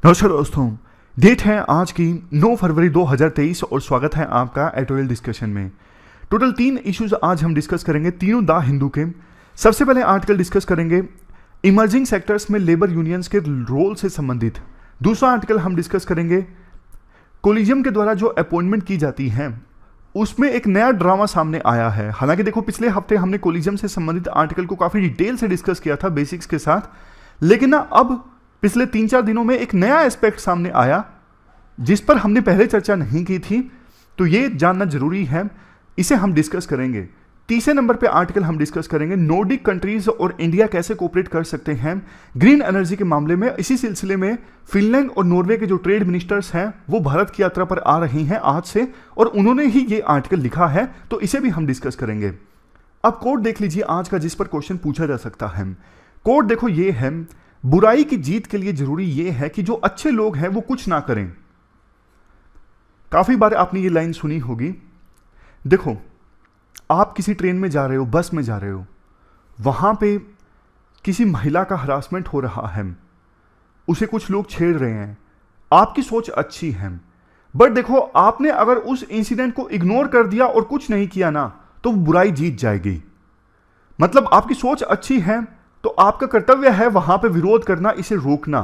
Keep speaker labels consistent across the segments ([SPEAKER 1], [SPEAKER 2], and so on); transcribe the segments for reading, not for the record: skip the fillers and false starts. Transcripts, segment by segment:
[SPEAKER 1] नमस्कार दोस्तों, डेट है आज की 9 फरवरी 2023 और स्वागत है आपका एडिटोरियल डिस्कशन में। टोटल 3 इश्यूज आज हम डिस्कस करेंगे, तीनों द हिंदू के। सबसे पहले आर्टिकल डिस्कस करेंगे इमर्जिंग सेक्टर्स में लेबर यूनियंस के रोल से संबंधित। दूसरा आर्टिकल हम डिस्कस करेंगे कोलिजियम के द्वारा जो अपॉइंटमेंट की जाती है उसमें एक नया ड्रामा सामने आया है। हालांकि देखो, पिछले हफ्ते हमने कोलिजियम से संबंधित आर्टिकल को काफी डिटेल से डिस्कस किया था बेसिक्स के साथ, लेकिन ना अब पिछले 3-4 दिनों में एक नया एस्पेक्ट सामने आया जिस पर हमने पहले चर्चा नहीं की थी, तो ये जानना जरूरी है, इसे हम डिस्कस करेंगे। तीसरे नंबर पे आर्टिकल हम डिस्कस करेंगे नॉर्डिक कंट्रीज और इंडिया कैसे कोऑपरेट कर सकते हैं ग्रीन एनर्जी के मामले में। इसी सिलसिले में फिनलैंड और नॉर्वे के जो ट्रेड मिनिस्टर्स हैं वो भारत की यात्रा पर आ रही हैं आज से, और उन्होंने ही ये आर्टिकल लिखा है, तो इसे भी हम डिस्कस करेंगे। अब कोड देख लीजिए आज का, जिस पर क्वेश्चन पूछा जा सकता है। कोड देखो ये है, बुराई की जीत के लिए जरूरी यह है कि जो अच्छे लोग हैं वो कुछ ना करें। काफी बार आपने ये लाइन सुनी होगी। देखो, आप किसी ट्रेन में जा रहे हो, बस में जा रहे हो, वहां पे किसी महिला का हरासमेंट हो रहा है, उसे कुछ लोग छेड़ रहे हैं, आपकी सोच अच्छी है, बट देखो आपने अगर उस इंसिडेंट को इग्नोर कर दिया और कुछ नहीं किया ना, तो बुराई जीत जाएगी। मतलब आपकी सोच अच्छी है तो आपका कर्तव्य है वहां पे विरोध करना, इसे रोकना।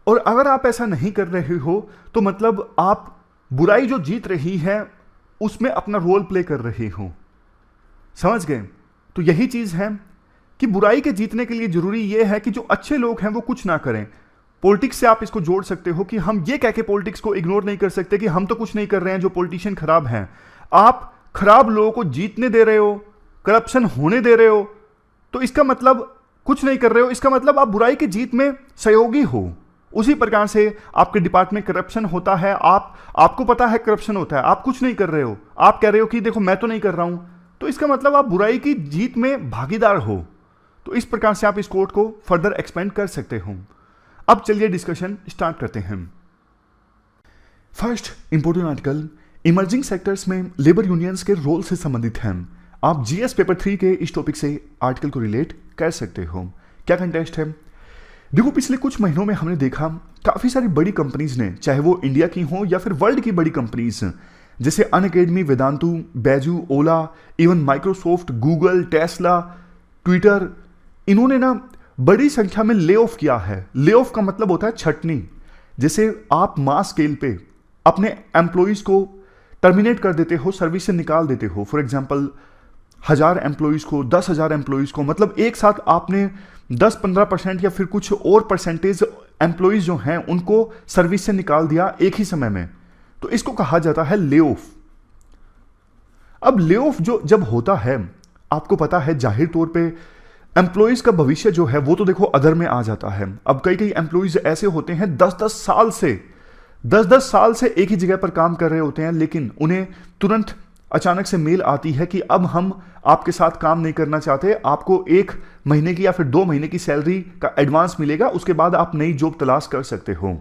[SPEAKER 1] और अगर आप ऐसा नहीं कर रहे हो तो मतलब आप बुराई जो जीत रही है उसमें अपना रोल प्ले कर रहे हो। समझ गए? तो यही चीज है कि बुराई के जीतने के लिए जरूरी यह है कि जो अच्छे लोग हैं वो कुछ ना करें। पॉलिटिक्स से आप इसको जोड़ सकते हो कि हम ये कह के पॉलिटिक्स को इग्नोर नहीं कर सकते कि हम तो कुछ नहीं कर रहे हैं, जो पॉलिटिशियन खराब हैं। आप खराब लोगों को जीतने दे रहे हो, करप्शन होने दे रहे हो, तो इसका मतलब कुछ नहीं कर रहे हो, इसका मतलब आप बुराई की जीत में सहयोगी हो। उसी प्रकार से आपके डिपार्टमेंट करप्शन होता है, आपको पता है करप्शन होता है, आप कुछ नहीं कर रहे हो, आप कह रहे हो कि देखो मैं तो नहीं कर रहा हूं, तो इसका मतलब आप बुराई की जीत में भागीदार हो। तो इस प्रकार से आप इस कोट को फर्दर एक्सपेंड कर सकते हो। अब चलिए डिस्कशन स्टार्ट करते हैं। First important article emerging sectors में लेबर यूनियंस के रोल से संबंधित है। आप जीएस पेपर 3 के इस टॉपिक से आर्टिकल को रिलेट कर सकते हो। क्या कंटेस्ट है? देखो, पिछले कुछ महीनों में हमने देखा काफी सारी बड़ी कंपनीज ने, चाहे वो इंडिया की हो या फिर वर्ल्ड की बड़ी कंपनीज, जैसे Unacademy, Vedantu, Byju, Ola, even Microsoft, Google, Tesla, Twitter, इन्होंने ना बड़ी संख्या में ले ऑफ किया है। ले ऑफ का मतलब होता है छटनी। जैसे आप मास स्केल पे अपने एम्प्लॉइज को टर्मिनेट कर देते हो, सर्विस से निकाल देते हो। फॉर एग्जाम्पल 1000 एम्प्लॉइज को, 10,000 एम्प्लॉइज को, मतलब एक साथ आपने 10-15% या फिर कुछ और परसेंटेज एम्प्लॉइज जो हैं उनको सर्विस से निकाल दिया एक ही समय में, तो इसको कहा जाता है ले ऑफ। अब ले ऑफ जो जब होता है, आपको पता है जाहिर तौर पे एम्प्लॉइज का भविष्य जो है वो तो देखो अदर में आ जाता है। अब कई एम्प्लॉइज ऐसे होते हैं 10-10 साल से एक ही जगह पर काम कर रहे होते हैं, लेकिन उन्हें तुरंत अचानक से मेल आती है कि अब हम आपके साथ काम नहीं करना चाहते, आपको 1 महीने की या फिर 2 महीने की सैलरी का एडवांस मिलेगा, उसके बाद आप नई जॉब तलाश कर सकते हो।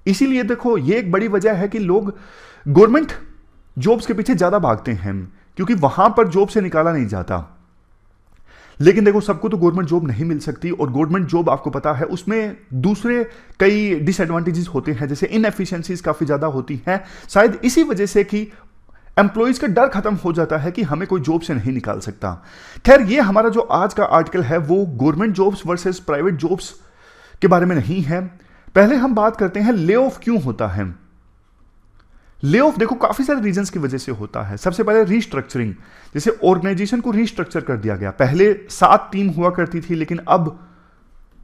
[SPEAKER 1] इसीलिए देखो, ये एक बड़ी वजह है कि लोग गवर्नमेंट जॉब्स के पीछे ज्यादा भागते हैं, क्योंकि वहां पर जॉब से निकाला नहीं जाता। लेकिन देखो, सबको तो गवर्नमेंट जॉब नहीं मिल सकती, और गवर्नमेंट जॉब आपको पता है उसमें दूसरे कई डिसएडवांटेजेस होते हैं, जैसे इनएफिशिएंसीज काफी ज्यादा होती हैं। शायद इसी वजह से कि एम्प्लॉइज का डर खत्म हो जाता है कि हमें कोई जॉब से नहीं निकाल सकता। खैर, ये हमारा जो आज का आर्टिकल है वो government jobs versus private jobs के बारे में नहीं है। पहले हम बात करते हैं ले ऑफ क्यों होता है। ले ऑफ देखो काफी सारे रीजंस की वजह से होता है। सबसे पहले रीस्ट्रक्चरिंग, जैसे ऑर्गेनाइजेशन को रीस्ट्रक्चर कर दिया गया। पहले 7 टीम हुआ करती थी, लेकिन अब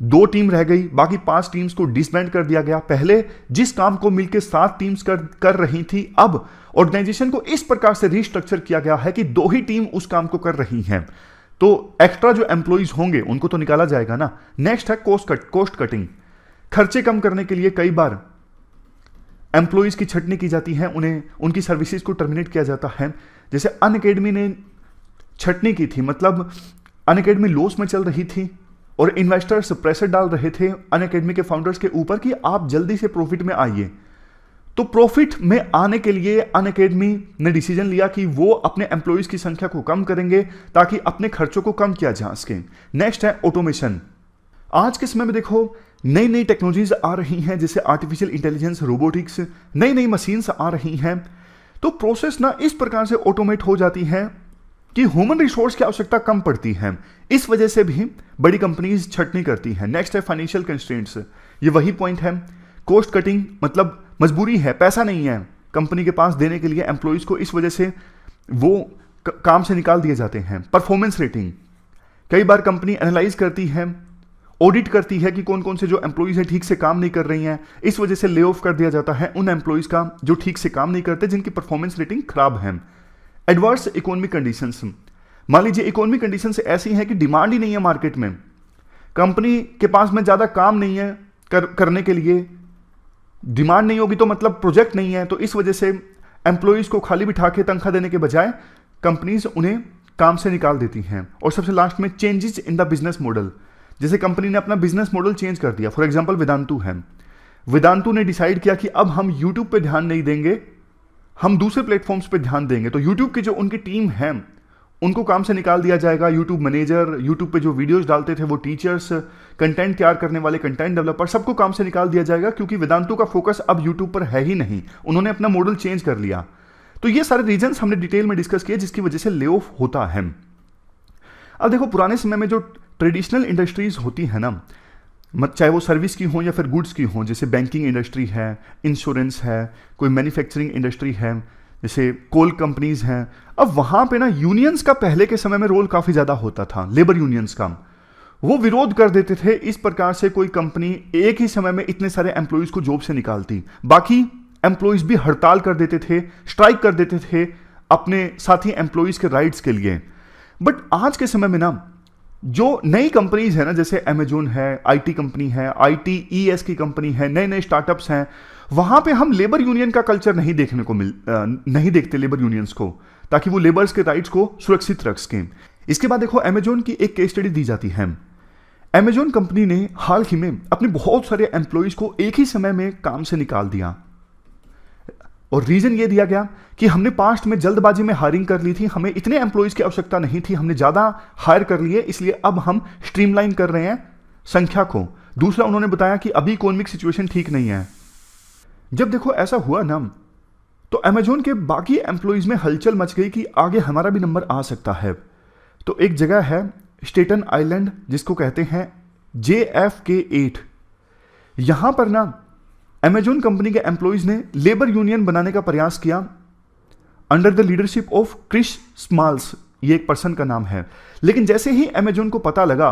[SPEAKER 1] 2 टीम रह गई, बाकी 5 टीम्स को डिसबैंड कर दिया गया। पहले जिस काम को मिलकर 7 टीम्स कर रही थी, अब ऑर्गेनाइजेशन को इस प्रकार से रीस्ट्रक्चर किया गया है कि 2 ही टीम उस काम को कर रही हैं। तो एक्स्ट्रा जो एम्प्लॉइज होंगे उनको तो निकाला जाएगा ना। नेक्स्ट है कॉस्ट कटिंग। खर्चे कम करने के लिए कई बार एम्प्लॉइज की छटनी की जाती है, उन्हें उनकी सर्विसेज को टर्मिनेट किया जाता है। जैसे अनअकैडमी ने छटनी की थी, मतलब अनअकैडमी लॉस में चल रही थी और इन्वेस्टर्स प्रेशर डाल रहे थे अनअकैडमी के फाउंडर्स के ऊपर कि आप जल्दी से प्रॉफिट में आइए। तो प्रॉफिट में आने के लिए अनअकैडमी ने डिसीजन लिया कि वो अपने एम्प्लॉइज की संख्या को कम करेंगे ताकि अपने खर्चों को कम किया जा सके। नेक्स्ट है ऑटोमेशन। आज के समय में देखो नई नई टेक्नोलॉजीज आ रही हैं, जैसे आर्टिफिशियल इंटेलिजेंस, रोबोटिक्स, नई नई मशीन्स आ रही हैं, तो प्रोसेस ना इस प्रकार से ऑटोमेट हो जाती है कि ह्यूमन रिसोर्स की आवश्यकता कम पड़ती है। इस वजह से भी बड़ी कंपनीज छटनी करती हैं। नेक्स्ट है फाइनेंशियल कंस्ट्रेंट्स। ये वही पॉइंट है, कॉस्ट कटिंग, मतलब मजबूरी है, पैसा नहीं है कंपनी के पास देने के लिए एम्प्लॉयज को, इस वजह से वो काम से निकाल दिए जाते हैं। परफॉर्मेंस रेटिंग, कई बार कंपनी एनालाइज करती है, ऑडिट करती है कि कौन कौन से जो एम्प्लॉयज हैं ठीक से काम नहीं कर रही हैं, इस वजह से ले ऑफ कर दिया जाता है उन एम्प्लॉयज का जो ठीक से काम नहीं करते, जिनकी परफॉर्मेंस रेटिंग खराब है। एडवर्स इकोनॉमिक कंडीशंस, मान लीजिए इकोनॉमिक कंडीशंस ऐसी हैं कि डिमांड ही नहीं है मार्केट में, कंपनी के पास में ज़्यादा काम नहीं है करने के लिए, डिमांड नहीं होगी तो मतलब प्रोजेक्ट नहीं है, तो इस वजह से एम्प्लॉयज को खाली बिठा के तनख्वाह देने के बजाय कंपनीज उन्हें काम से निकाल देती हैं। और सबसे लास्ट में changes in the business model, जैसे कंपनी ने अपना बिजनेस मॉडल चेंज कर दिया। फॉर एग्जांपल वेदांतु है, वेदांतु ने डिसाइड किया कि अब हम यूट्यूब पे ध्यान नहीं देंगे, हम दूसरे प्लेटफॉर्म्स पे ध्यान देंगे, तो यूट्यूब की जो उनकी टीम है उनको काम से निकाल दिया जाएगा। यूट्यूब मैनेजर, यूट्यूब पे जो वीडियोस डालते थे वो टीचर्स, कंटेंट तैयार करने वाले कंटेंट डेवलपर, सबको काम से निकाल दिया जाएगा, क्योंकि वेदांतु का फोकस अब यूट्यूब पर है ही नहीं, उन्होंने अपना मॉडल चेंज कर लिया। तो ये सारे रीजंस हमने डिटेल में डिस्कस किए जिसकी वजह से ले ऑफ होता है। अब देखो पुराने समय में जो ट्रेडिशनल इंडस्ट्रीज होती है ना, चाहे वो सर्विस की हो या फिर गुड्स की हो, जैसे बैंकिंग इंडस्ट्री है, इंश्योरेंस है, कोई मैन्युफैक्चरिंग इंडस्ट्री है, जैसे कोल कंपनीज हैं, अब वहां पे ना यूनियंस का पहले के समय में रोल काफी ज्यादा होता था, लेबर यूनियंस का। वो विरोध कर देते थे इस प्रकार से कोई कंपनी एक ही समय में इतने सारे एम्प्लॉयज को जॉब से निकालती, बाकी एम्प्लॉयज भी हड़ताल कर देते थे, स्ट्राइक कर देते थे अपने साथी एम्प्लॉयज के राइट्स के लिए। बट आज के समय में ना जो नई कंपनीज है ना, जैसे अमेजोन है, आईटी कंपनी है, ITES की कंपनी है, नए नए स्टार्टअप्स हैं, वहां पे हम लेबर यूनियन का कल्चर नहीं देखते लेबर यूनियंस को, ताकि वो लेबर्स के राइट्स को सुरक्षित रख सकें। इसके बाद देखो अमेजोन की एक केस स्टडी दी जाती है। अमेजोन कंपनी ने हाल ही में अपने बहुत सारे एम्प्लॉयज को एक ही समय में काम से निकाल दिया, और रीजन ये दिया गया कि हमने पास्ट में जल्दबाजी में हायरिंग कर ली थी, हमें इतने एम्प्लॉयज की आवश्यकता नहीं थी, हमने ज्यादा हायर कर लिए, इसलिए अब हम स्ट्रीमलाइन कर रहे हैं संख्या को। दूसरा उन्होंने बताया कि अभी इकोनॉमिक सिचुएशन ठीक नहीं है। जब देखो ऐसा हुआ ना, तो अमेजोन के बाकी एम्प्लॉयज में हलचल मच गई कि आगे हमारा भी नंबर आ सकता है। तो एक जगह है स्टेटन आइलैंड, जिसको कहते हैं JFK8, यहां पर ना अमेजोन कंपनी के एम्प्लॉयज ने लेबर यूनियन बनाने का प्रयास किया under the leadership of Chris Smalls, ये एक पर्सन का नाम है। लेकिन जैसे ही अमेजोन को पता लगा,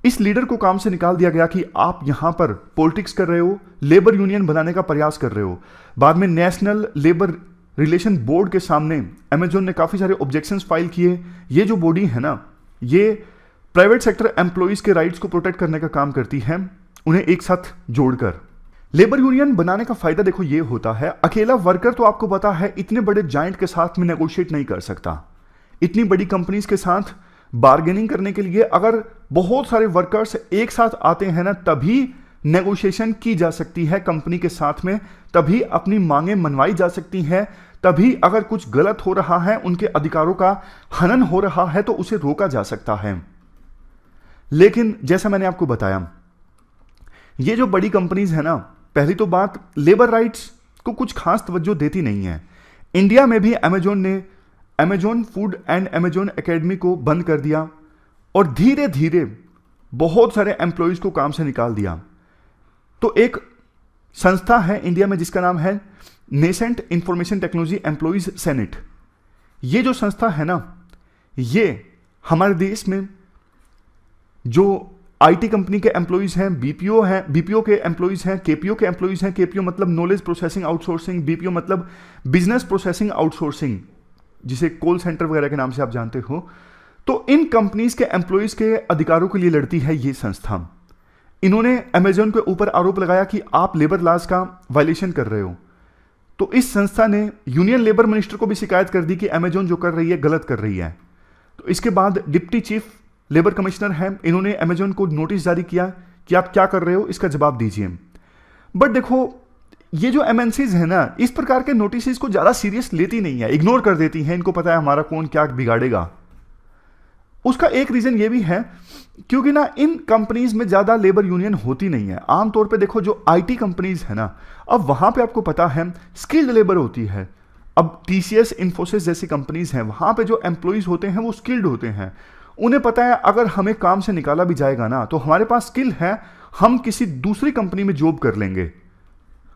[SPEAKER 1] इस लीडर को काम से निकाल दिया गया कि आप यहां पर पॉलिटिक्स कर रहे हो, लेबर यूनियन बनाने का प्रयास कर रहे हो। बाद में नेशनल लेबर रिलेशन बोर्ड के सामने अमेजोन ने काफी सारे ऑब्जेक्शंस फाइल किए। ये जो बॉडी है ना, ये प्राइवेट सेक्टर एम्प्लॉयज के राइट्स को प्रोटेक्ट करने का काम करती है, उन्हें एक साथ जोड़कर। लेबर यूनियन बनाने का फायदा देखो ये होता है, अकेला वर्कर तो आपको पता है इतने बड़े जायंट के साथ में नेगोशिएट नहीं कर सकता। इतनी बड़ी कंपनीज के साथ बार्गेनिंग करने के लिए अगर बहुत सारे वर्कर्स एक साथ आते हैं ना, तभी नेगोशिएशन की जा सकती है कंपनी के साथ में, तभी अपनी मांगें मनवाई जा सकती हैं, तभी अगर कुछ गलत हो रहा है, उनके अधिकारों का हनन हो रहा है, तो उसे रोका जा सकता है। लेकिन जैसा मैंने आपको बताया, ये जो बड़ी कंपनीज है ना, पहली तो बात लेबर राइट्स को कुछ खास तवज्जो देती नहीं है। इंडिया में भी अमेजोन ने Amazon food and Amazon academy को बंद कर दिया और धीरे धीरे बहुत सारे एम्प्लॉयज को काम से निकाल दिया। तो एक संस्था है इंडिया में जिसका नाम है nascent information technology employees senate. ये जो संस्था है ना, ये हमारे देश में जो आईटी कंपनी के एम्प्लॉयज हैं, बीपीओ के एम्प्लॉयज हैं, केपीओ के एम्प्लॉयज हैं। केपीओ मतलब नॉलेज प्रोसेसिंग आउटसोर्सिंग, बीपीओ मतलब बिजनेस प्रोसेसिंग आउटसोर्सिंग, जिसे कॉल सेंटर वगैरह के नाम से आप जानते हो। तो इन कंपनीज के एम्प्लॉयज के अधिकारों के लिए लड़ती है ये संस्था। इन्होंने अमेजोन के ऊपर आरोप लगाया कि आप लेबर लॉज का वायलेशन कर रहे हो। तो इस संस्था ने यूनियन लेबर मिनिस्टर को भी शिकायत कर दी कि अमेजोन जो कर रही है गलत कर रही है। तो इसके बाद डिप्टी चीफ लेबर कमिश्नर हैं, इन्होंने अमेजोन को नोटिस जारी किया कि आप क्या कर रहे हो, इसका जवाब दीजिए। बट देखो ये जो एमएनसीज है ना, इस प्रकार के नोटिस को ज्यादा सीरियस लेती नहीं है, इग्नोर कर देती हैं। इनको पता है हमारा कौन क्या बिगाड़ेगा। उसका एक रीजन ये भी है क्योंकि ना इन कंपनीज में ज्यादा लेबर यूनियन होती नहीं है। आमतौर पे देखो जो आईटी कंपनीज है ना, अब वहां पे आपको पता है स्किल्ड लेबर होती है। अब टीसीएस, इन्फोसिस जैसी कंपनीज हैं, वहां पे जो एम्प्लॉइज होते हैं वो स्किल्ड होते हैं। उन्हें पता है अगर हमें काम से निकाला भी जाएगा ना तो हमारे पास स्किल है, हम किसी दूसरी कंपनी में जॉब कर लेंगे।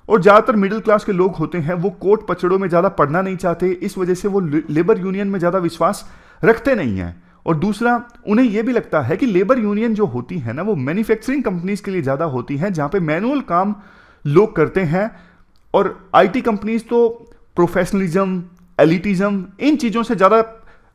[SPEAKER 1] और ज्यादातर मिडिल क्लास के लोग होते हैं वो कोर्ट पचड़ों में ज्यादा पढ़ना नहीं चाहते, इस वजह से वो लेबर यूनियन में ज्यादा विश्वास रखते नहीं हैं। और दूसरा, उन्हें यह भी लगता है कि लेबर यूनियन जो होती है ना वो मैन्युफैक्चरिंग कंपनीज के लिए ज्यादा होती है, जहां पे मैनुअल काम लोग करते हैं। और आईटी कंपनीज तो प्रोफेशनलिज्म, एलिटिज्म, इन चीजों से ज्यादा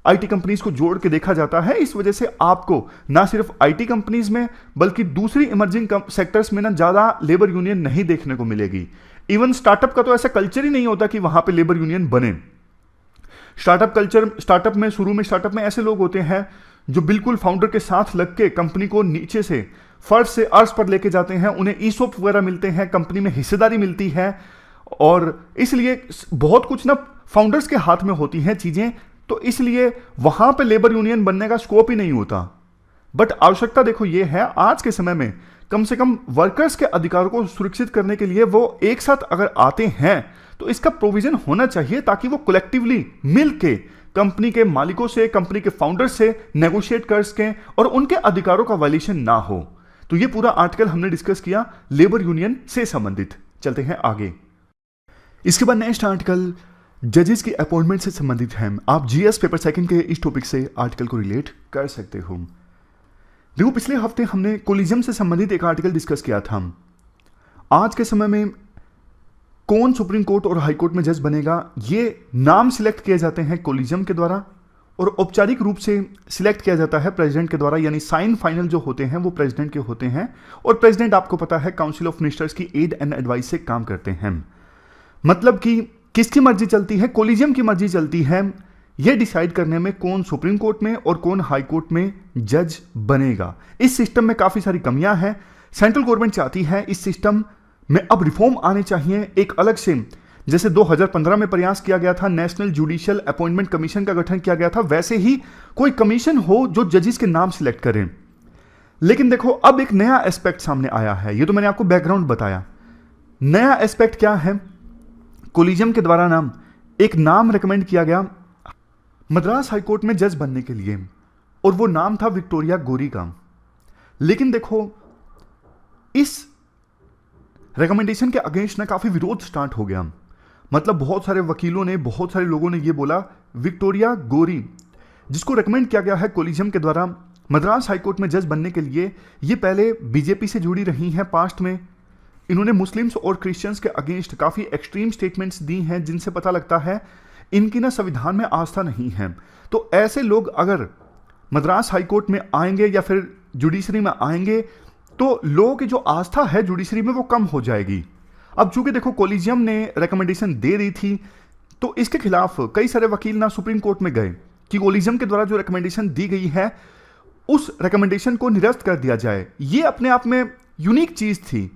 [SPEAKER 1] आईटी कंपनीज को जोड़ के देखा जाता है। इस वजह से आपको ना सिर्फ आईटी कंपनीज में बल्कि दूसरी इमर्जिंग सेक्टर्स में ना ज्यादा लेबर यूनियन नहीं देखने को मिलेगी। इवन स्टार्टअप का तो ऐसा कल्चर ही नहीं होता कि वहां पे लेबर यूनियन बने। स्टार्टअप में ऐसे लोग होते हैं जो बिल्कुल फाउंडर के साथ लग के कंपनी को नीचे से फर्श से अर्श पर लेके जाते हैं, उन्हें ईसोप वगैरह मिलते हैं, कंपनी में हिस्सेदारी मिलती है। और इसलिए बहुत कुछ ना फाउंडर्स के हाथ में होती हैं चीजें, तो इसलिए वहां पे लेबर यूनियन बनने का स्कोप ही नहीं होता। बट आवश्यकता देखो ये है, आज के समय में कम से कम वर्कर्स के अधिकारों को सुरक्षित करने के लिए वो एक साथ अगर आते हैं तो इसका प्रोविजन होना चाहिए ताकि वो कलेक्टिवली मिलके कंपनी के मालिकों से, कंपनी के फाउंडर्स से नेगोशिएट कर सकें और उनके अधिकारों का वायलेशन ना हो। तो ये पूरा आर्टिकल हमने डिस्कस किया लेबर यूनियन से संबंधित। चलते हैं आगे। इसके बाद नेक्स्ट आर्टिकल जजेस की अपॉइंटमेंट से संबंधित है। आप जीएस पेपर सेकंड के इस टॉपिक से आर्टिकल को रिलेट कर सकते हो। देखो, पिछले हफ्ते हमने कोलिजम से संबंधित एक आर्टिकल डिस्कस किया था। आज के समय में कौन सुप्रीम कोर्ट और हाई कोर्ट में जज बनेगा, ये नाम सिलेक्ट किए जाते हैं कोलिजम के द्वारा और औपचारिक रूप से सिलेक्ट किया जाता है प्रेसिडेंट के द्वारा, यानी साइन फाइनल जो होते हैं वो प्रेसिडेंट के होते हैं। और प्रेसिडेंट आपको पता है काउंसिल ऑफ मिनिस्टर्स की एड एंड एडवाइस से काम करते हैं। मतलब कि किसकी मर्जी चलती है? कोलिजियम की मर्जी चलती है यह डिसाइड करने में कौन सुप्रीम कोर्ट में और कौन हाई कोर्ट में जज बनेगा। इस सिस्टम में काफी सारी कमियां हैं। सेंट्रल गवर्नमेंट चाहती है इस सिस्टम में अब रिफॉर्म आने चाहिए। एक अलग से, जैसे 2015 में प्रयास किया गया था, नेशनल जुडिशियल अपॉइंटमेंट कमीशन का गठन किया गया था, वैसे ही कोई कमीशन हो जो जजेस के नाम सिलेक्ट करें। लेकिन देखो, अब एक नया एस्पेक्ट सामने आया है। ये तो मैंने आपको बैकग्राउंड बताया। नया एस्पेक्ट क्या है? कोलिजियम के द्वारा नाम एक नाम रिकमेंड किया गया मद्रास हाईकोर्ट में जज बनने के लिए, और वो नाम था विक्टोरिया गोरी का। लेकिन देखो, इस रिकमेंडेशन के अगेंस्ट ना काफी विरोध स्टार्ट हो गया। मतलब बहुत सारे वकीलों ने, बहुत सारे लोगों ने ये बोला, विक्टोरिया गोरी जिसको रिकमेंड किया गया है कोलिजियम के द्वारा मद्रास हाईकोर्ट में जज बनने के लिए, ये पहले बीजेपी से जुड़ी रही हैं। पास्ट में इन्होंने मुस्लिम्स और क्रिश्चियंस के अगेंस्ट काफी एक्सट्रीम स्टेटमेंट्स दी हैं, जिनसे पता लगता है इनकी ना संविधान में आस्था नहीं है। तो ऐसे लोग अगर मद्रास हाईकोर्ट में आएंगे या फिर जुडिशरी में आएंगे तो लोगों की जो आस्था है जुडिशरी में वो कम हो जाएगी। अब चूंकि देखो कोलिजियम ने रिकमेंडेशन दे दी थी, तो इसके खिलाफ कई सारे वकील ना सुप्रीम कोर्ट में गए कि कोलिजियम के द्वारा जो रिकमेंडेशन दी गई है उस रिकमेंडेशन को निरस्त कर दिया जाए। ये अपने आप में यूनिक चीज थी,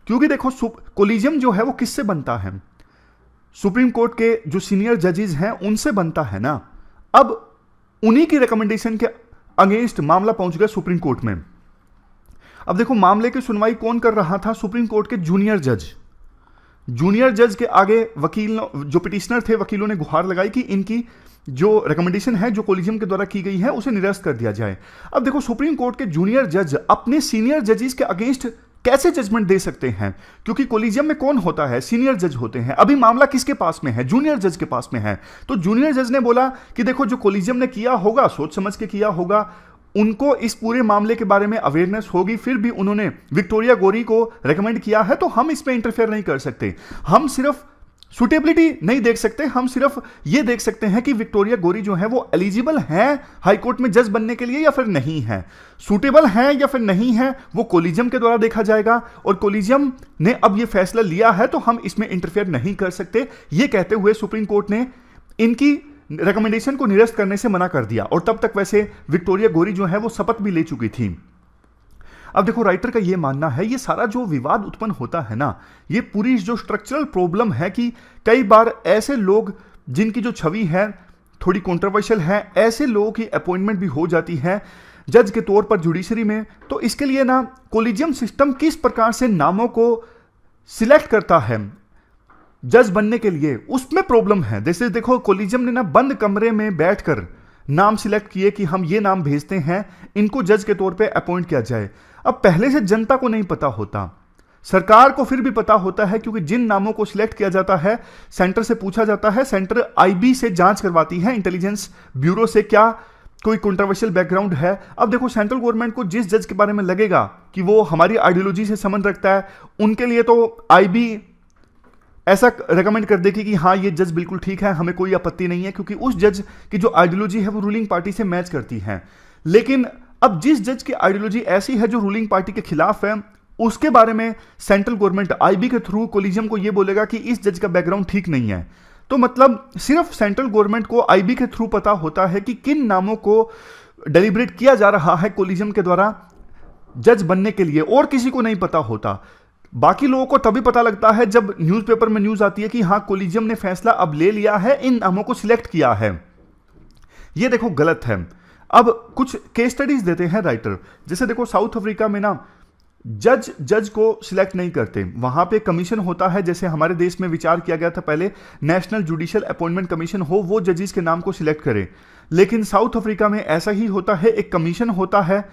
[SPEAKER 1] क्योंकि देखो कोलिजियम जो है वो किससे बनता है? सुप्रीम कोर्ट के जो सीनियर जजेस हैं उनसे बनता है ना। अब उन्हीं की रिकमेंडेशन के अगेंस्ट मामला पहुंच गया सुप्रीम कोर्ट में। अब देखो, मामले की सुनवाई कौन कर रहा था? सुप्रीम कोर्ट के जूनियर जज। जूनियर जज के आगे वकील, जो पिटिशनर थे, वकीलों ने गुहार लगाई कि इनकी जो रिकमेंडेशन है जो कोलिजियम के द्वारा की गई है उसे निरस्त कर दिया जाए। अब देखो, सुप्रीम कोर्ट के जूनियर जज अपने सीनियर जजेस के अगेंस्ट कैसे जजमेंट दे सकते हैं? क्योंकि कोलिजियम में कौन होता है? सीनियर जज होते हैं। अभी मामला किसके पास में है? जूनियर जज के पास में है। तो जूनियर जज ने बोला कि देखो, जो कोलिजियम ने किया होगा सोच समझ के किया होगा, उनको इस पूरे मामले के बारे में अवेयरनेस होगी, फिर भी उन्होंने विक्टोरिया गोरी को रेकमेंड किया है, तो हम इसमें इंटरफेयर नहीं कर सकते। हम सिर्फ सुटेबिलिटी नहीं देख सकते, हम सिर्फ ये देख सकते हैं कि विक्टोरिया गोरी जो है वो एलिजिबल है हाईकोर्ट में जज बनने के लिए या फिर नहीं है। सुटेबल है या फिर नहीं है वो कोलिजियम के द्वारा देखा जाएगा, और कोलिजियम ने अब ये फैसला लिया है तो हम इसमें इंटरफेयर नहीं कर सकते। ये कहते हुए सुप्रीम कोर्ट ने इनकी रिकमेंडेशन को निरस्त करने से मना कर दिया। और तब तक वैसे विक्टोरिया गोरी जो है वो शपथ भी ले चुकी थी। अब देखो, राइटर का ये मानना है ये सारा जो विवाद उत्पन्न होता है ना, ये पूरी जो स्ट्रक्चरल प्रॉब्लम है कि कई बार ऐसे लोग जिनकी जो छवि है थोड़ी कंट्रोवर्शियल है, ऐसे लोगों की अपॉइंटमेंट भी हो जाती है जज के तौर पर जुडिशरी में। तो इसके लिए ना कोलिजियम सिस्टम किस प्रकार से नामों को सिलेक्ट करता है जज बनने के लिए, उसमें प्रॉब्लम है। जैसे देखो कोलिजियम ने ना बंद कमरे में बैठकर नाम सिलेक्ट किए कि हम ये नाम भेजते हैं, इनको जज के तौर पे अपॉइंट किया जाए। अब पहले से जनता को नहीं पता होता, सरकार को फिर भी पता होता है, क्योंकि जिन नामों को सिलेक्ट किया जाता है सेंटर से पूछा जाता है, सेंटर आईबी से जांच करवाती है, इंटेलिजेंस ब्यूरो से, क्या कोई कंट्रोवर्शियल बैकग्राउंड है। अब देखो सेंट्रल गवर्नमेंट को जिस जज के बारे में लगेगा कि वो हमारी आइडियोलॉजी से संबंध रखता है, उनके लिए तो आईबी ऐसा रेकमेंड कर देगी कि हाँ ये जज बिल्कुल ठीक है, हमें कोई आपत्ति नहीं है, क्योंकि उस जज की जो आइडियोलॉजी है वो रूलिंग पार्टी से मैच करती है। लेकिन अब जिस जज की आइडियोलॉजी ऐसी है जो रूलिंग पार्टी के खिलाफ है, उसके बारे में सेंट्रल गवर्नमेंट आईबी के थ्रू कोलिजियम को यह बोलेगा कि इस जज का बैकग्राउंड ठीक नहीं है। तो मतलब सिर्फ सेंट्रल गवर्नमेंट को आईबी के थ्रू पता होता है कि किन नामों को डेलिब्रेट किया जा रहा है कोलिजियम के द्वारा जज बनने के लिए, और किसी को नहीं पता होता। बाकी लोगों को तभी पता लगता है जब न्यूज़पेपर में न्यूज़ आती है कि हाँ कोलिजियम ने फैसला अब ले लिया है, इन नामों को सिलेक्ट किया है। ये देखो गलत है। अब कुछ केस स्टडीज देते हैं राइटर, जैसे देखो साउथ अफ्रीका में ना जज को सिलेक्ट नहीं करते, वहां पे कमीशन होता है। जैसे हमारे देश में विचार किया गया था पहले नेशनल जुडिशियल अपॉइंटमेंट कमीशन हो, वो जजेस के नाम को सिलेक्ट करे, लेकिन साउथ अफ्रीका में ऐसा ही होता है, एक कमीशन होता है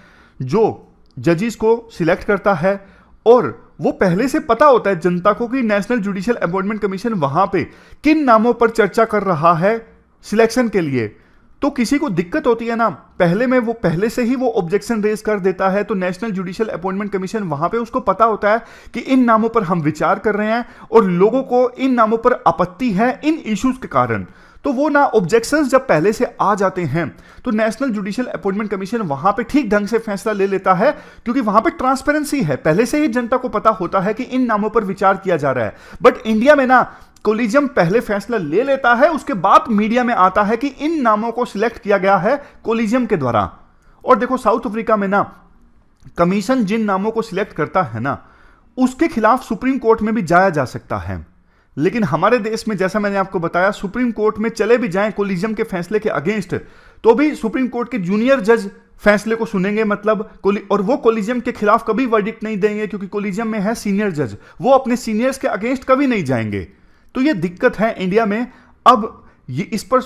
[SPEAKER 1] जो जजेस को सिलेक्ट करता है, और वो पहले से पता होता है जनता को कि नेशनल जुडिशियल अपॉइंटमेंट कमीशन वहां पे किन नामों पर चर्चा कर रहा है सिलेक्शन के लिए। तो किसी को दिक्कत होती है ना, पहले से ही वो ऑब्जेक्शन रेज कर देता है, तो नेशनल जुडिशियल अपॉइंटमेंट कमीशन वहां पे उसको पता होता है कि इन नामों पर हम विचार कर रहे हैं और लोगों को इन नामों पर आपत्ति है इन इश्यूज के कारण। तो वो ना ऑब्जेक्शंस जब पहले से आ जाते हैं तो नेशनल जुडिशियल अपॉइंटमेंट कमीशन वहां पे ठीक ढंग से फैसला ले लेता है, क्योंकि वहां पे ट्रांसपेरेंसी है, पहले से ही जनता को पता होता है कि इन नामों पर विचार किया जा रहा है। बट इंडिया में ना कोलिजियम पहले फैसला ले लेता है, उसके बाद मीडिया में आता है कि इन नामों को सिलेक्ट किया गया है कोलिजियम के द्वारा। और देखो साउथ अफ्रीका में ना कमीशन जिन नामों को सिलेक्ट करता है ना, उसके खिलाफ सुप्रीम कोर्ट में भी जाया जा सकता है। लेकिन हमारे देश में जैसा मैंने आपको बताया, सुप्रीम कोर्ट में चले भी जाएं कोलिजियम के फैसले के अगेंस्ट, तो भी सुप्रीम कोर्ट के जूनियर जज फैसले को सुनेंगे, मतलब और वो कोलिजियम के खिलाफ कभी वर्डिक्ट नहीं देंगे, क्योंकि कोलिजियम में है सीनियर जज, वो अपने सीनियर्स के अगेंस्ट कभी नहीं जाएंगे। तो ये दिक्कत है इंडिया में। अब ये इस पर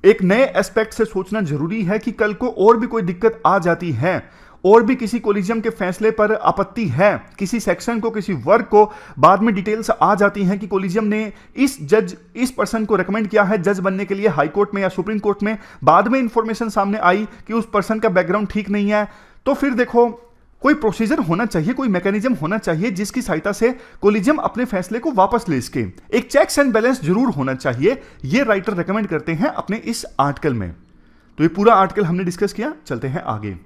[SPEAKER 1] एक नए एस्पेक्ट से सोचना जरूरी है कि कल को और भी कोई दिक्कत आ जाती है, और भी किसी कोलिजियम के फैसले पर आपत्ति है, किसी सेक्शन को, किसी वर्ग को, बाद में डिटेल्स आ जाती हैं कि कोलिजियम ने इस पर्सन को रेकमेंड किया है जज बनने के लिए हाई कोर्ट में या सुप्रीम कोर्ट में, बाद में इंफॉर्मेशन सामने आई कि उस पर्सन का बैकग्राउंड ठीक नहीं है, तो फिर देखो कोई प्रोसीजर होना चाहिए, कोई मैकेनिज्म होना चाहिए जिसकी सहायता से कोलिजियम अपने फैसले को वापस ले सके। एक चेक्स एंड बैलेंस जरूर होना चाहिए, ये राइटर रेकमेंड करते हैं अपने इस आर्टिकल में। तो ये पूरा आर्टिकल हमने डिस्कस किया, चलते हैं आगे।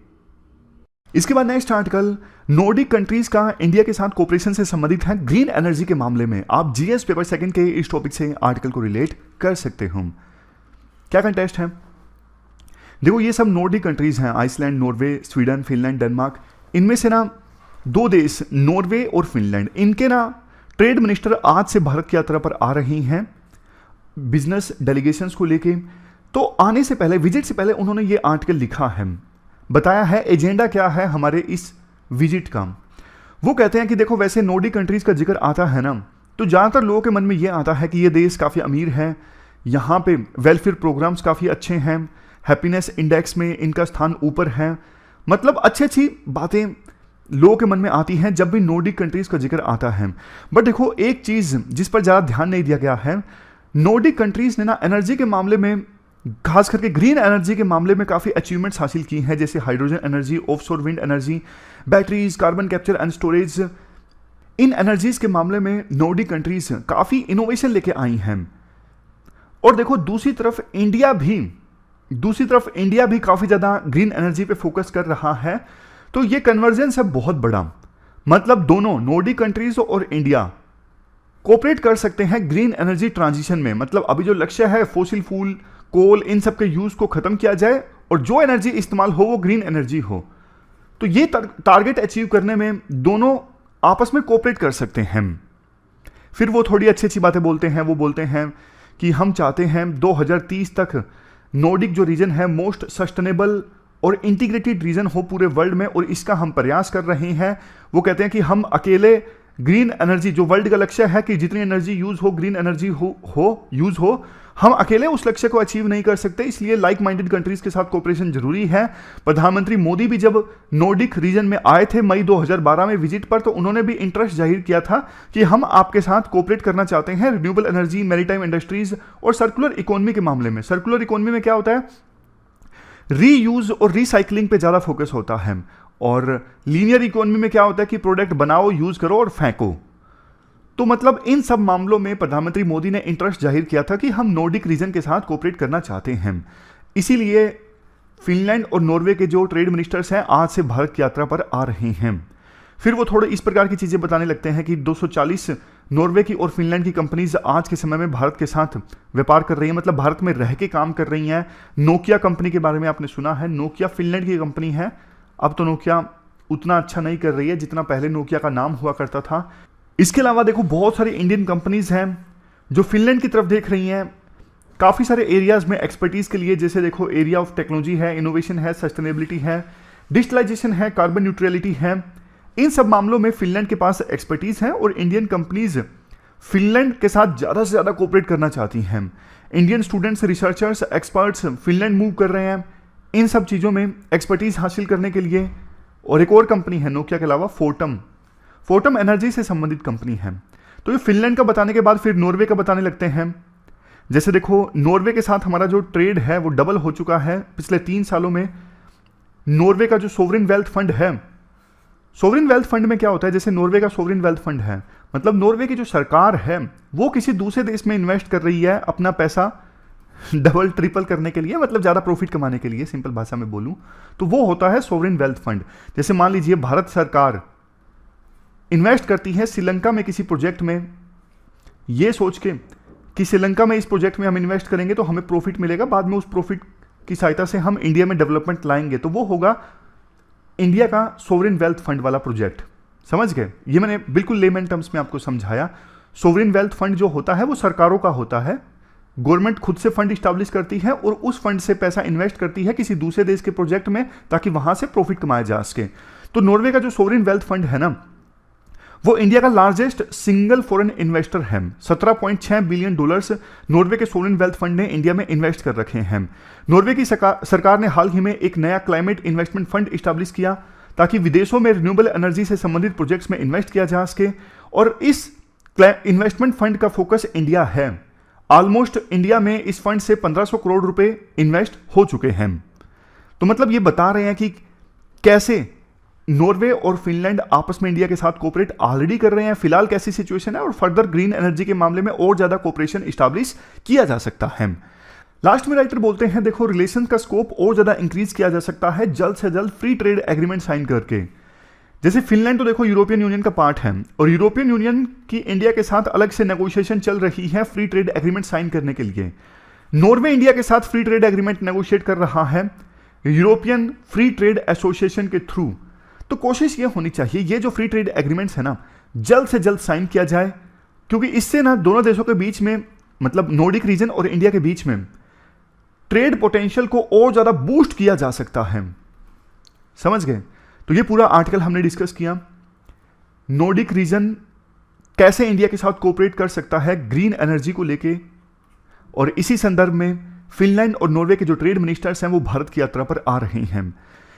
[SPEAKER 1] इसके बाद नेक्स्ट आर्टिकल नॉर्डिक कंट्रीज का इंडिया के साथ कोऑपरेशन से संबंधित है ग्रीन एनर्जी के मामले में। आप जीएस पेपर सेकंड के इस टॉपिक से आर्टिकल को रिलेट कर सकते हो। क्या कंटेस्ट है? देखो ये सब नॉर्डिक कंट्रीज हैं, Iceland, Norway, Sweden, Finland, Denmark. इनमें से ना दो देश नॉर्वे और फिनलैंड, इनके ना ट्रेड मिनिस्टर आज से भारत की यात्रा पर आ रही हैं बिजनेस डेलीगेशंस को लेके। तो आने से पहले, विजिट से पहले उन्होंने ये आर्टिकल लिखा है, बताया है एजेंडा क्या है हमारे इस विजिट का। वो कहते हैं कि देखो वैसे नॉर्डिक कंट्रीज का जिक्र आता है ना, तो ज़्यादातर लोगों के मन में ये आता है कि ये देश काफ़ी अमीर है, यहाँ पे वेलफेयर प्रोग्राम्स काफ़ी अच्छे हैं, हैप्पीनेस इंडेक्स में इनका स्थान ऊपर है, मतलब अच्छी अच्छी बातें लोगों के मन में आती हैं जब भी नॉर्डिक कंट्रीज का जिक्र आता है। बट देखो एक चीज़ जिस पर ज़्यादा ध्यान नहीं दिया गया है, नॉर्डिक कंट्रीज ने ना एनर्जी के मामले में, खास करके ग्रीन एनर्जी के मामले में काफ़ी अचीवमेंट्स हासिल की हैं, जैसे hydrogen energy, offshore wind energy, batteries, carbon capture and storage. In energies के मामले में नॉर्डिक कंट्रीज काफ़ी इनोवेशन लेके आई हैं। और देखो दूसरी तरफ इंडिया भी काफ़ी ज़्यादा ग्रीन एनर्जी पे फोकस कर रहा है। तो ये कन्वर्जेंस है बहुत बड़ा, मतलब दोनों नॉर्डिक कंट्रीज और इंडिया कोऑपरेट कर सकते हैं ग्रीन एनर्जी ट्रांजिशन में। मतलब अभी जो लक्ष्य है फोसिल फ्यूल, कोल, इन सब के यूज को खत्म किया जाए और जो एनर्जी इस्तेमाल हो वो ग्रीन एनर्जी हो। तो ये टारगेट अचीव करने में दोनों आपस में कोऑपरेट कर सकते हैं। फिर वो थोड़ी अच्छी अच्छी बातें बोलते हैं, वो बोलते हैं कि हम चाहते हैं 2030 तक नॉर्डिक जो रीजन है मोस्ट सस्टेनेबल और इंटीग्रेटेड रीजन हो पूरे वर्ल्ड में, और इसका हम प्रयास कर रहे हैं। वो कहते हैं कि हम अकेले ग्रीन एनर्जी, जो वर्ल्ड का लक्ष्य है कि जितनी एनर्जी यूज हो ग्रीन एनर्जी यूज हो, हम अकेले उस लक्ष्य को अचीव नहीं कर सकते, इसलिए लाइक माइंडेड कंट्रीज के साथ कोऑपरेशन जरूरी है। प्रधानमंत्री मोदी भी जब नॉर्डिक रीजन में आए थे मई 2012 में विजिट पर, तो उन्होंने भी इंटरेस्ट जाहिर किया था कि हम आपके साथ कोऑपरेट करना चाहते हैं रिन्यूएबल एनर्जी, मैरीटाइम इंडस्ट्रीज और सर्कुलर इकोनॉमी के मामले में। सर्कुलर इकोनॉमी में क्या होता है, रीयूज और रिसाइकलिंग पे ज्यादा फोकस होता है, और लीनियर इकोनॉमी में क्या होता है कि प्रोडक्ट बनाओ, यूज करो और फेंको। तो मतलब इन सब मामलों में प्रधानमंत्री मोदी ने इंटरेस्ट जाहिर किया था कि हम नॉर्डिक रीजन के साथ कोऑपरेट करना चाहते हैं। इसीलिए फिनलैंड और नॉर्वे के जो ट्रेड मिनिस्टर्स हैं आज से भारत की यात्रा पर आ रहे हैं। फिर वो थोड़े इस प्रकार की चीजें बताने लगते हैं कि 240 नॉर्वे की और फिनलैंड की कंपनीज आज के समय में भारत के साथ व्यापार कर रही हैं, मतलब भारत में रह के काम कर रही हैं। नोकिया कंपनी के बारे में आपने सुना है, नोकिया फिनलैंड की कंपनी है। अब तो नोकिया उतना अच्छा नहीं कर रही है जितना पहले नोकिया का नाम हुआ करता था। इसके अलावा देखो बहुत सारी इंडियन कंपनीज हैं जो फिनलैंड की तरफ देख रही हैं काफ़ी सारे एरियाज में एक्सपर्टीज के लिए, जैसे देखो एरिया ऑफ टेक्नोलॉजी है, इनोवेशन है, सस्टेनेबिलिटी है, डिजिटलाइजेशन है, कार्बन न्यूट्रलिटी है। इन सब मामलों में फिनलैंड के पास एक्सपर्टीज है और इंडियन कंपनीज फिनलैंड के साथ ज़्यादा से ज़्यादा कोऑपरेट करना चाहती हैं। Indian students, researchers, experts Finland move कर रहे हैं इन सब चीज़ों में एक्सपर्टीज हासिल करने के लिए। और एक और कंपनी है नोकिया के अलावा, फोर्टम एनर्जी से संबंधित कंपनी है। तो ये फिनलैंड का बताने के बाद फिर नॉर्वे का बताने लगते हैं। जैसे देखो नॉर्वे के साथ हमारा जो ट्रेड है वो डबल हो चुका है पिछले 3 सालों में। नॉर्वे का जो सोवरिन वेल्थ फंड है, सोवरिन वेल्थ फंड में क्या होता है, जैसे नॉर्वे का सोवरिन वेल्थ फंड है, मतलब नॉर्वे की जो सरकार है वो किसी दूसरे देश में इन्वेस्ट कर रही है अपना पैसा डबल ट्रिपल करने के लिए, मतलब ज़्यादा प्रॉफिट कमाने के लिए, सिंपल भाषा में बोलूं तो वो होता है सोवरिन वेल्थ फंड। जैसे मान लीजिए भारत सरकार इन्वेस्ट करती है श्रीलंका में किसी प्रोजेक्ट में, ये सोच के कि श्रीलंका में इस प्रोजेक्ट में हम इन्वेस्ट करेंगे तो हमें प्रॉफिट मिलेगा, बाद में उस प्रॉफिट की सहायता से हम इंडिया में डेवलपमेंट लाएंगे, तो वो होगा इंडिया का सोवरिन वेल्थ फंड वाला प्रोजेक्ट। समझ गए? ये मैंने बिल्कुल लेमन टर्म्स में आपको समझाया। सोवरिन वेल्थ फंड जो होता है वो सरकारों का होता है, गवर्नमेंट खुद से फंड इस्टेब्लिश करती है और उस फंड से पैसा इन्वेस्ट करती है किसी दूसरे देश के प्रोजेक्ट में ताकि वहां से प्रॉफिट कमाया जा सके। तो नॉर्वे का जो सोवरिन वेल्थ फंड है ना, वो इंडिया का लार्जेस्ट सिंगल फॉरेन इन्वेस्टर है। $17.6 बिलियन नॉर्वे के सोवरिन वेल्थ फंड ने इंडिया में इन्वेस्ट कर रखे हैं। नॉर्वे की सरकार ने हाल ही में एक नया क्लाइमेट इन्वेस्टमेंट फंड इस्टेब्लिश किया ताकि विदेशों में रिन्यूएबल एनर्जी से संबंधित प्रोजेक्ट्स में इन्वेस्ट किया जा सके, और इस इन्वेस्टमेंट फंड का फोकस इंडिया है। ऑलमोस्ट इंडिया में इस फंड से 1500 करोड़ रुपए इन्वेस्ट हो चुके हैं। तो मतलब ये बता रहे हैं कि कैसे नॉर्वे और फिनलैंड आपस में इंडिया के साथ कोऑपरेट ऑलरेडी कर रहे हैं, फिलहाल कैसी सिचुएशन है, और फर्दर ग्रीन एनर्जी के मामले में और ज्यादा कोऑपरेशन इस्टेब्लिश किया जा सकता है। लास्ट में राइटर बोलते हैं देखो रिलेशन का स्कोप और ज्यादा इंक्रीज किया जा सकता है जल्द से जल्द फ्री ट्रेड एग्रीमेंट साइन करके। जैसे फिनलैंड तो देखो यूरोपियन यूनियन का पार्ट है और यूरोपियन यूनियन की इंडिया के साथ अलग से नेगोशिएशन चल रही है फ्री ट्रेड एग्रीमेंट साइन करने के लिए। नॉर्वे इंडिया के साथ फ्री ट्रेड एग्रीमेंट नेगोशिएट कर रहा है यूरोपियन फ्री ट्रेड एसोसिएशन के थ्रू। तो कोशिश ये होनी चाहिए ये जो फ्री ट्रेड एग्रीमेंट्स है ना जल्द से जल्द साइन किया जाए, क्योंकि इससे ना दोनों देशों के बीच में, मतलब नॉर्डिक रीजन और इंडिया के बीच में ट्रेड पोटेंशियल को और ज्यादा बूस्ट किया जा सकता है। समझ गए? तो ये पूरा आर्टिकल हमने डिस्कस किया, नॉर्डिक रीजन कैसे इंडिया के साथ कोऑपरेट कर सकता है ग्रीन एनर्जी को लेके, और इसी संदर्भ में फिनलैंड और नॉर्वे के जो ट्रेड मिनिस्टर्स हैं वो भारत की यात्रा पर आ रहे हैं।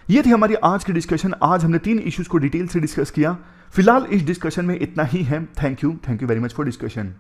[SPEAKER 1] ये थी हमारी आज की डिस्कशन। आज हमने 3 इश्यूज को डिटेल से डिस्कस किया। फिलहाल इस डिस्कशन में इतना ही है। Thank you very much for discussion.